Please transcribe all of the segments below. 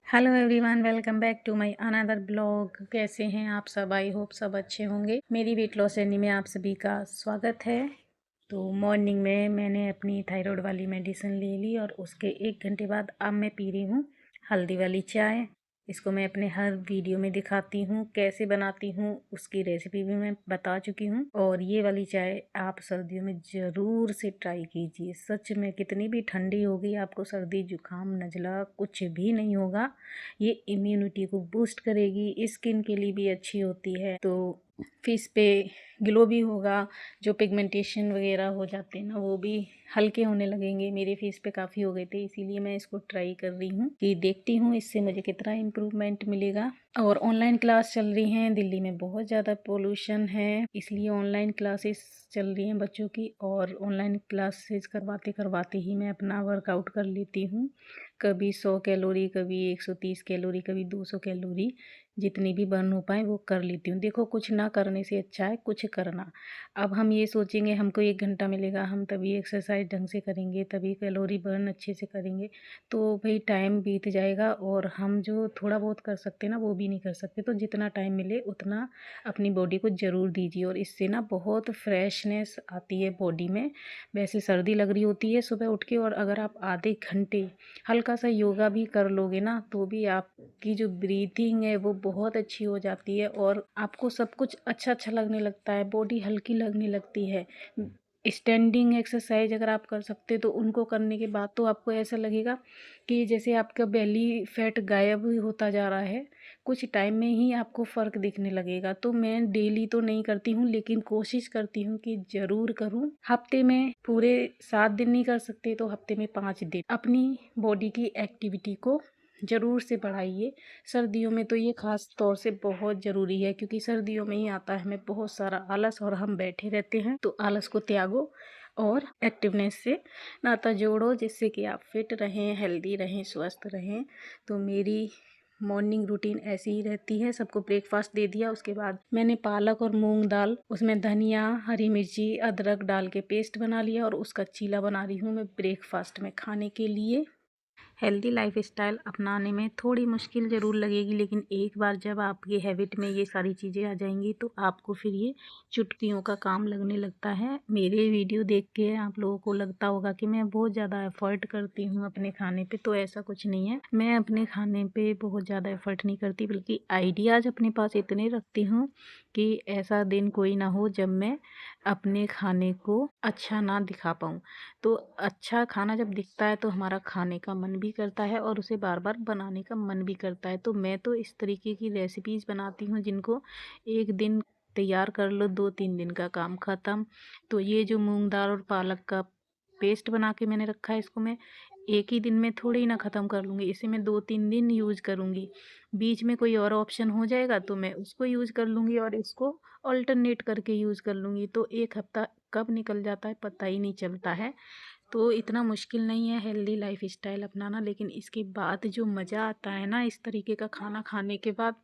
Hello everyone, welcome back to my another blog. कैसे हैं आप सब? आई होप सब अच्छे होंगे। मेरी वेट लॉस जर्नी में आप सभी का स्वागत है। तो मॉर्निंग में मैंने अपनी थायराइड वाली मेडिसिन ले ली और उसके 1 घंटे बाद अब मैं पी रही हूँ हल्दी वाली चाय। इसको मैं अपने हर वीडियो में दिखाती हूँ, कैसे बनाती हूँ उसकी रेसिपी भी मैं बता चुकी हूँ। और ये वाली चाय आप सर्दियों में ज़रूर से ट्राई कीजिए। सच में कितनी भी ठंडी होगी, आपको सर्दी जुकाम नज़ला कुछ भी नहीं होगा। ये इम्यूनिटी को बूस्ट करेगी, स्किन के लिए भी अच्छी होती है। तो फेस पे ग्लो भी होगा, जो पिगमेंटेशन वगैरह हो जाते हैं ना वो भी हल्के होने लगेंगे। मेरे फेस पे काफ़ी हो गए थे, इसीलिए मैं इसको ट्राई कर रही हूँ कि देखती हूँ इससे मुझे कितना इम्प्रूवमेंट मिलेगा। और ऑनलाइन क्लास चल रही हैं, दिल्ली में बहुत ज़्यादा पोल्यूशन है, इसलिए ऑनलाइन क्लासेस चल रही हैं बच्चों की। और ऑनलाइन क्लासेस करवाते करवाते ही मैं अपना वर्कआउट कर लेती हूँ। कभी 100 कैलोरी, कभी 130 कैलोरी, कभी 200 कैलोरी, जितनी भी बर्न हो पाए वो कर लेती हूँ। देखो, कुछ ना करने से अच्छा है कुछ करना। अब हम ये सोचेंगे हमको 1 घंटा मिलेगा, हम तभी एक्सरसाइज ढंग से करेंगे, तभी कैलोरी बर्न अच्छे से करेंगे, तो भाई टाइम बीत जाएगा और हम जो थोड़ा बहुत कर सकते हैं ना वो भी नहीं कर सकते। तो जितना टाइम मिले उतना अपनी बॉडी को ज़रूर दीजिए और इससे ना बहुत फ्रेशनेस आती है बॉडी में। वैसे सर्दी लग रही होती है सुबह उठ के, और अगर आप आधे घंटे हल्का सा योगा भी कर लोगे ना तो भी आपकी जो ब्रीथिंग है वो बहुत अच्छी हो जाती है और आपको सब कुछ अच्छा अच्छा लगने लगता है, बॉडी हल्की लगने लगती है। स्टैंडिंग एक्सरसाइज अगर आप कर सकते हो तो उनको करने के बाद तो आपको ऐसा लगेगा कि जैसे आपका बेली फैट गायब ही होता जा रहा है। कुछ टाइम में ही आपको फ़र्क दिखने लगेगा। तो मैं डेली तो नहीं करती हूँ, लेकिन कोशिश करती हूँ कि ज़रूर करूँ। हफ्ते में पूरे 7 दिन नहीं कर सकते तो हफ्ते में 5 दिन अपनी बॉडी की एक्टिविटी को ज़रूर से बढ़ाइए। सर्दियों में तो ये ख़ास तौर से बहुत ज़रूरी है, क्योंकि सर्दियों में ही आता है हमें बहुत सारा आलस और हम बैठे रहते हैं। तो आलस को त्यागो और एक्टिवनेस से नाता जोड़ो, जिससे कि आप फिट रहें, हेल्दी रहें, स्वस्थ रहें। तो मेरी मॉर्निंग रूटीन ऐसी ही रहती है। सबको ब्रेकफास्ट दे दिया, उसके बाद मैंने पालक और मूंग दाल, उसमें धनिया, हरी मिर्ची, अदरक डाल के पेस्ट बना लिया और उसका चीला बना रही हूँ मैं ब्रेकफास्ट में खाने के लिए। हेल्दी लाइफस्टाइल अपनाने में थोड़ी मुश्किल ज़रूर लगेगी, लेकिन एक बार जब आपकी हैबिट में ये सारी चीज़ें आ जाएंगी तो आपको फिर ये चुटकियों का काम लगने लगता है। मेरे वीडियो देख के आप लोगों को लगता होगा कि मैं बहुत ज़्यादा एफर्ट करती हूँ अपने खाने पे, तो ऐसा कुछ नहीं है। मैं अपने खाने पे बहुत ज़्यादा एफर्ट नहीं करती, बल्कि आइडियाज़ अपने पास इतने रखती हूँ कि ऐसा दिन कोई ना हो जब मैं अपने खाने को अच्छा ना दिखा पाऊँ। तो अच्छा खाना जब दिखता है तो हमारा खाने का मन भी करता है और उसे बार बार बनाने का मन भी करता है। तो मैं तो इस तरीके की रेसिपीज़ बनाती हूँ जिनको एक दिन तैयार कर लो, 2-3 दिन का काम ख़त्म। तो ये जो मूंग दाल और पालक का पेस्ट बना के मैंने रखा है, इसको मैं एक ही दिन में थोड़ी ना ख़त्म कर लूँगी, इसे मैं 2-3 दिन यूज़ करूँगी। बीच में कोई और ऑप्शन हो जाएगा तो मैं उसको यूज़ कर लूँगी और इसको अल्टरनेट करके यूज़ कर लूँगी। तो एक हफ़्ता कब निकल जाता है पता ही नहीं चलता है। तो इतना मुश्किल नहीं है हेल्दी लाइफस्टाइल अपनाना, लेकिन इसके बाद जो मज़ा आता है ना इस तरीके का खाना खाने के बाद,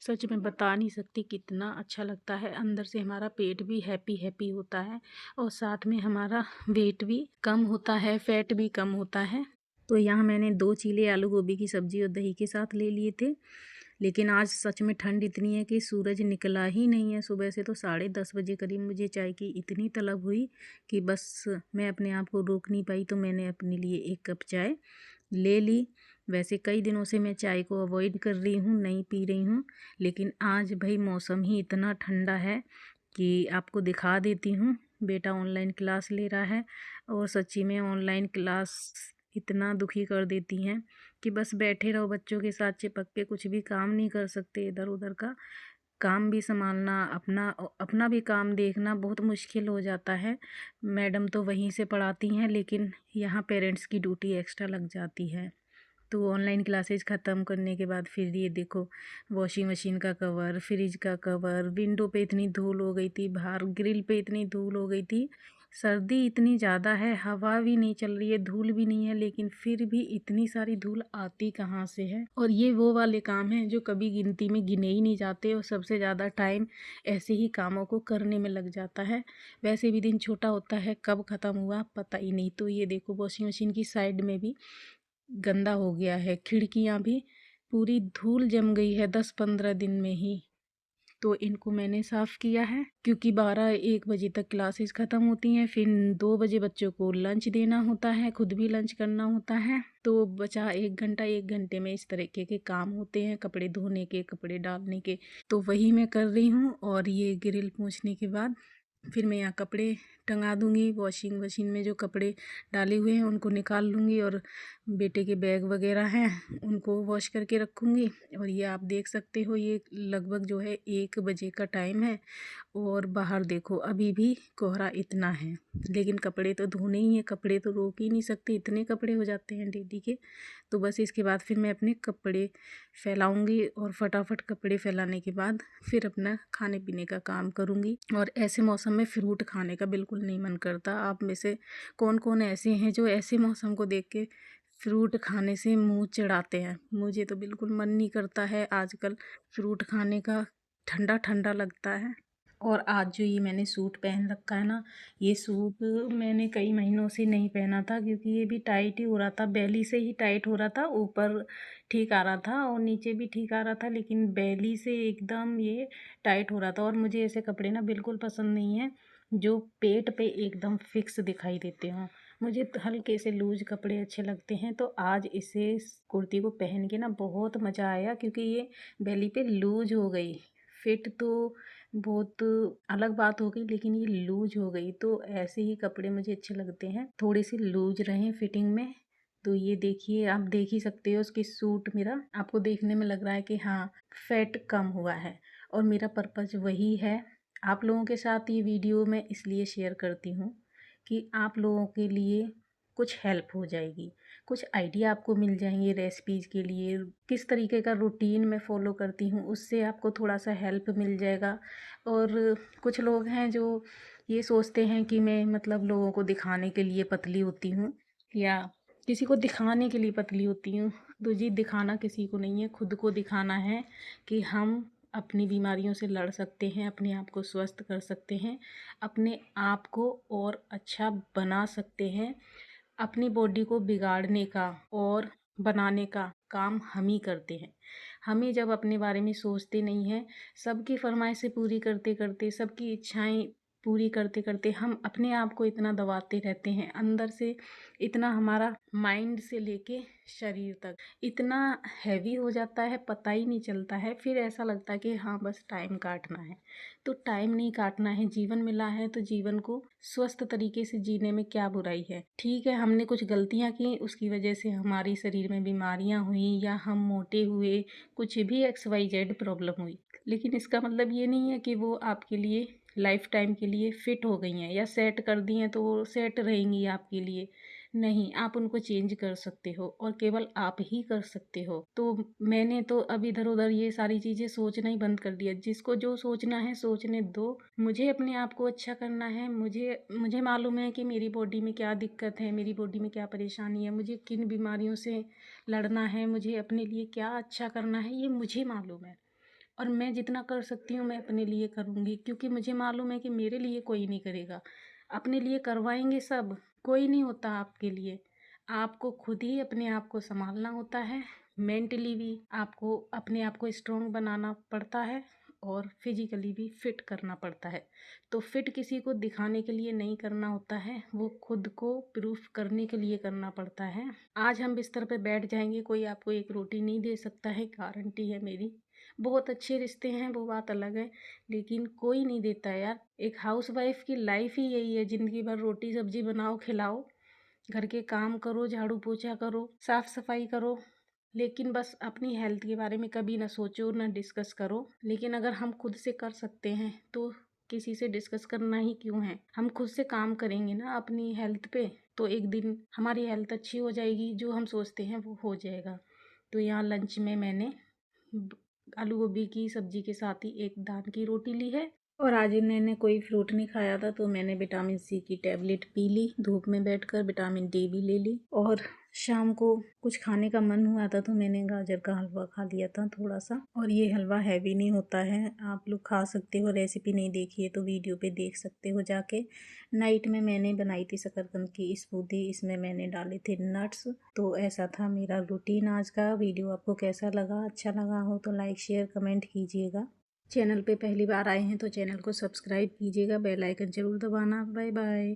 सच में बता नहीं सकती कितना अच्छा लगता है। अंदर से हमारा पेट भी हैप्पी हैप्पी होता है और साथ में हमारा वेट भी कम होता है, फैट भी कम होता है। तो यहाँ मैंने 2 चीले आलू गोभी की सब्ज़ी और दही के साथ ले लिए थे। लेकिन आज सच में ठंड इतनी है कि सूरज निकला ही नहीं है सुबह से। तो 10:30 बजे करीब मुझे चाय की इतनी तलब हुई कि बस मैं अपने आप को रोक नहीं पाई, तो मैंने अपने लिए 1 कप चाय ले ली। वैसे कई दिनों से मैं चाय को अवॉइड कर रही हूँ, नहीं पी रही हूँ, लेकिन आज भाई मौसम ही इतना ठंडा है कि आपको दिखा देती हूँ। बेटा ऑनलाइन क्लास ले रहा है और सच्ची में ऑनलाइन क्लास इतना दुखी कर देती हैं कि बस बैठे रहो बच्चों के साथ चिपक के, कुछ भी काम नहीं कर सकते। इधर उधर का काम भी संभालना, अपना अपना भी काम देखना बहुत मुश्किल हो जाता है। मैडम तो वहीं से पढ़ाती हैं, लेकिन यहाँ पेरेंट्स की ड्यूटी एक्स्ट्रा लग जाती है। तो ऑनलाइन क्लासेस ख़त्म करने के बाद फिर ये देखो, वॉशिंग मशीन का कवर, फ्रिज का कवर, विंडो पे इतनी धूल हो गई थी, बाहर ग्रिल पे इतनी धूल हो गई थी। सर्दी इतनी ज़्यादा है, हवा भी नहीं चल रही है, धूल भी नहीं है, लेकिन फिर भी इतनी सारी धूल आती कहाँ से है। और ये वो वाले काम हैं जो कभी गिनती में गिने ही नहीं जाते और सबसे ज़्यादा टाइम ऐसे ही कामों को करने में लग जाता है। वैसे भी दिन छोटा होता है, कब ख़त्म हुआ पता ही नहीं। तो ये देखो, वॉशिंग मशीन की साइड में भी गंदा हो गया है, खिड़कियाँ भी पूरी धूल जम गई है 10-15 दिन में ही। तो इनको मैंने साफ़ किया है, क्योंकि 12-1 बजे तक क्लासेस ख़त्म होती हैं, फिर 2 बजे बच्चों को लंच देना होता है, खुद भी लंच करना होता है। तो बचा 1 घंटा, 1 घंटे में इस तरीके के काम होते हैं, कपड़े धोने के, कपड़े डालने के। तो वही मैं कर रही हूँ। और ये ग्रिल पोंछने के बाद फिर मैं यहाँ कपड़े टंगा दूँगी। वॉशिंग मशीन में जो कपड़े डाले हुए हैं उनको निकाल लूँगी, और बेटे के बैग वगैरह हैं उनको वॉश करके रखूँगी। और ये आप देख सकते हो, ये लगभग जो है 1 बजे का टाइम है, और बाहर देखो अभी भी कोहरा इतना है। लेकिन कपड़े तो धोने ही हैं, कपड़े तो रोक ही नहीं सकते, इतने कपड़े हो जाते हैं डेली के। तो बस इसके बाद फिर मैं अपने कपड़े फैलाऊंगी, और फटाफट कपड़े फैलाने के बाद फिर अपना खाने पीने का काम करूंगी। और ऐसे मौसम में फ्रूट खाने का बिल्कुल नहीं मन करता। आप में से कौन कौन ऐसे हैं जो ऐसे मौसम को देख के फ्रूट खाने से मुंह चिढ़ाते हैं? मुझे तो बिल्कुल मन नहीं करता है आजकल फ्रूट खाने का, ठंडा ठंडा लगता है। और आज जो ये मैंने सूट पहन रखा है ना, ये सूट मैंने कई महीनों से नहीं पहना था, क्योंकि ये भी टाइट ही हो रहा था, बेली से ही टाइट हो रहा था। ऊपर ठीक आ रहा था और नीचे भी ठीक आ रहा था, लेकिन बेली से एकदम ये टाइट हो रहा था। और मुझे ऐसे कपड़े ना बिल्कुल पसंद नहीं है जो पेट पे एकदम फिक्स दिखाई देते हों। मुझे तो हल्के से लूज कपड़े अच्छे लगते हैं। तो आज इसे कुर्ती को पहन के ना बहुत मज़ा आया, क्योंकि ये बेली पे लूज हो गई। फिट तो बहुत अलग बात हो गई, लेकिन ये लूज हो गई। तो ऐसे ही कपड़े मुझे अच्छे लगते हैं, थोड़ी सी लूज रहें फिटिंग में। तो ये देखिए, आप देख ही सकते हो उसकी सूट, मेरा आपको देखने में लग रहा है कि हाँ फैट कम हुआ है। और मेरा पर्पज़ वही है। आप लोगों के साथ ये वीडियो मैं इसलिए शेयर करती हूँ कि आप लोगों के लिए कुछ हेल्प हो जाएगी, कुछ आइडिया आपको मिल जाएंगे रेसिपीज़ के लिए। किस तरीके का रूटीन मैं फ़ॉलो करती हूँ, उससे आपको थोड़ा सा हेल्प मिल जाएगा। और कुछ लोग हैं जो ये सोचते हैं कि मैं मतलब लोगों को दिखाने के लिए पतली होती हूँ, या किसी को दिखाने के लिए पतली होती हूँ। तो जी, दिखाना किसी को नहीं है, खुद को दिखाना है कि हम अपनी बीमारियों से लड़ सकते हैं, अपने आप को स्वस्थ कर सकते हैं, अपने आप को और अच्छा बना सकते हैं। अपनी बॉडी को बिगाड़ने का और बनाने का काम हम ही करते हैं। हमें जब अपने बारे में सोचते नहीं हैं, सबकी फरमाइशें पूरी करते करते, सबकी इच्छाएं पूरी करते करते हम अपने आप को इतना दबाते रहते हैं अंदर से। इतना हमारा माइंड से लेके शरीर तक इतना हैवी हो जाता है, पता ही नहीं चलता है। फिर ऐसा लगता है कि हाँ बस टाइम काटना है। तो टाइम नहीं काटना है, जीवन मिला है तो जीवन को स्वस्थ तरीके से जीने में क्या बुराई है। ठीक है, हमने कुछ गलतियां की, उसकी वजह से हमारी शरीर में बीमारियां हुई, या हम मोटे हुए, कुछ भी XYZ प्रॉब्लम हुई, लेकिन इसका मतलब ये नहीं है कि वो आपके लिए लाइफ टाइम के लिए फिट हो गई हैं या सेट कर दी हैं तो वो सेट रहेंगी आपके लिए। नहीं, आप उनको चेंज कर सकते हो, और केवल आप ही कर सकते हो। तो मैंने तो अब इधर उधर ये सारी चीज़ें सोचना ही बंद कर दिया। जिसको जो सोचना है सोचने दो। मुझे अपने आप को अच्छा करना है। मुझे मालूम है कि मेरी बॉडी में क्या दिक्कत है, मेरी बॉडी में क्या परेशानी है, मुझे किन बीमारियों से लड़ना है, मुझे अपने लिए क्या अच्छा करना है, ये मुझे मालूम है। और मैं जितना कर सकती हूँ मैं अपने लिए करूँगी, क्योंकि मुझे मालूम है कि मेरे लिए कोई नहीं करेगा। अपने लिए करवाएंगे सब, कोई नहीं होता आपके लिए। आपको खुद ही अपने आप को संभालना होता है। मेंटली भी आपको अपने आप को स्ट्रॉन्ग बनाना पड़ता है, और फिजिकली भी फिट करना पड़ता है। तो फिट किसी को दिखाने के लिए नहीं करना होता है, वो खुद को प्रूफ करने के लिए करना पड़ता है। आज हम बिस्तर पे बैठ जाएंगे, कोई आपको एक रोटी नहीं दे सकता है, गारंटी है मेरी। बहुत अच्छे रिश्ते हैं वो बात अलग है, लेकिन कोई नहीं देता है यार। एक हाउसवाइफ की लाइफ ही यही है, ज़िंदगी भर रोटी सब्जी बनाओ खिलाओ, घर के काम करो, झाड़ू पोछा करो, साफ सफाई करो, लेकिन बस अपनी हेल्थ के बारे में कभी ना सोचो ना डिस्कस करो। लेकिन अगर हम खुद से कर सकते हैं तो किसी से डिस्कस करना ही क्यों है। हम खुद से काम करेंगे ना अपनी हेल्थ पे, तो एक दिन हमारी हेल्थ अच्छी हो जाएगी, जो हम सोचते हैं वो हो जाएगा। तो यहाँ लंच में मैंने आलू गोभी की सब्जी के साथ ही एक दाल की रोटी ली है। और आज इन्होंने कोई फ्रूट नहीं खाया था, तो मैंने विटामिन C की टैबलेट पी ली, धूप में बैठकर विटामिन D भी ले ली। और शाम को कुछ खाने का मन हुआ था तो मैंने गाजर का हलवा खा लिया था थोड़ा सा। और ये हलवा हैवी नहीं होता है, आप लोग खा सकते हो। रेसिपी नहीं देखी है तो वीडियो पे देख सकते हो जाके। नाइट में मैंने बनाई थी शकरकंद की स्मूदी, इसमें मैंने डाले थे नट्स। तो ऐसा था मेरा रूटीन आज का। वीडियो आपको कैसा लगा? अच्छा लगा हो तो लाइक शेयर कमेंट कीजिएगा। चैनल पे पहली बार आए हैं तो चैनल को सब्सक्राइब कीजिएगा, बेल आइकन जरूर दबाना। Bye bye.